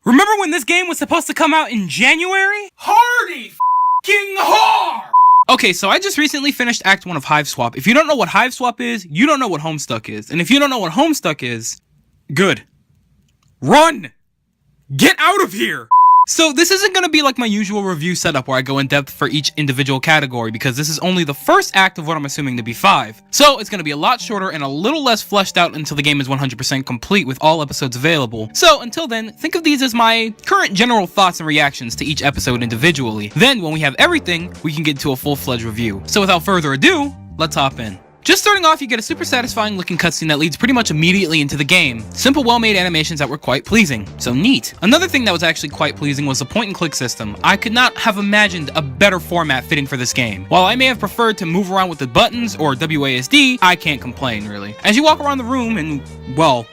Remember when this game was supposed to come out in January? Hardy f***ing hard! Okay, so I just recently finished Act 1 of Hiveswap. If you don't know what Hiveswap is, you don't know what Homestuck is. And if you don't know what Homestuck is, good. Run! Get out of here! So this isn't going to be like my usual review setup where I go in depth for each individual category because this is only the first act of what I'm assuming to be 5. So it's going to be a lot shorter and a little less fleshed out until the game is 100% complete with all episodes available. So until then, think of these as my current general thoughts and reactions to each episode individually. Then when we have everything, we can get to a full-fledged review. So without further ado, let's hop in. Just starting off, you get a super satisfying looking cutscene that leads pretty much immediately into the game. Simple, well-made animations that were quite pleasing. So neat. Another thing that was actually quite pleasing was the point-and-click system. I could not have imagined a better format fitting for this game. While I may have preferred to move around with the buttons or WASD, I can't complain, really. As you walk around the room and, well,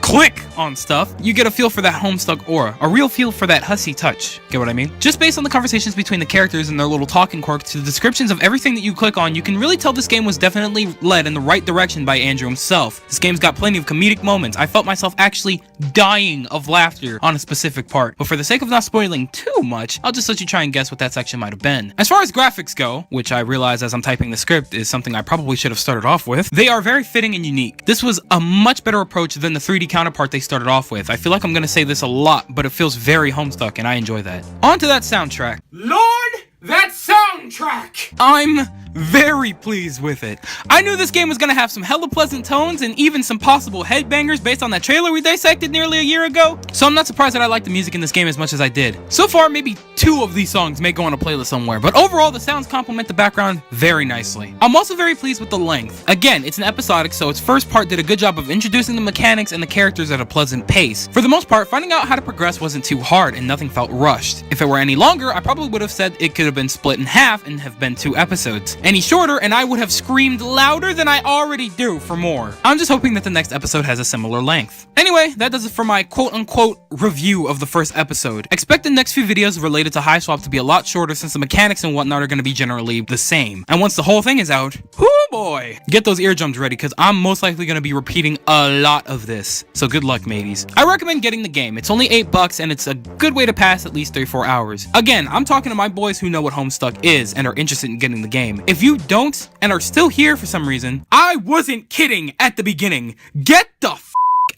click on stuff, you get a feel for that Homestuck aura, a real feel for that hussy touch. Get what I mean? Just based on the conversations between the characters and their little talking quirks to the descriptions of everything that you click on, you can really tell this game was definitely led in the right direction by Andrew himself. This game's got plenty of comedic moments. I felt myself actually dying of laughter on a specific part. But for the sake of not spoiling too much, I'll just let you try and guess what that section might have been. As far as graphics go, which I realize as I'm typing the script is something I probably should have started off with, they are very fitting and unique. This was a much better approach than the 3D counterpart they started off with. I feel like I'm gonna say this a lot, but it feels very Homestuck and I enjoy that. On to that soundtrack. Lord, that soundtrack! I'm very pleased with it. I knew this game was gonna have some hella pleasant tones and even some possible headbangers based on that trailer we dissected nearly a year ago, so I'm not surprised that I like the music in this game as much as I did. So far, maybe 2 of these songs may go on a playlist somewhere, but overall the sounds complement the background very nicely. I'm also very pleased with the length. Again, it's an episodic, so its first part did a good job of introducing the mechanics and the characters at a pleasant pace. For the most part, finding out how to progress wasn't too hard and nothing felt rushed. If it were any longer, I probably would have said it could have been split in half and have been 2 episodes. Any shorter and I would have screamed louder than I already do for more. I'm just hoping that the next episode has a similar length. Anyway, that does it for my quote-unquote review of the first episode. Expect the next few videos related to Hiveswap to be a lot shorter since the mechanics and whatnot are going to be generally the same. And once the whole thing is out, whoo boy, get those eardrums ready because I'm most likely going to be repeating a lot of this. So good luck, mateys. I recommend getting the game. It's only $8 and it's a good way to pass at least 3-4 hours. Again, I'm talking to my boys who know what Homestuck is and are interested in getting the game. If you don't and are still here for some reason, I wasn't kidding at the beginning. Get the f***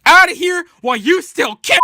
out of here while you still can.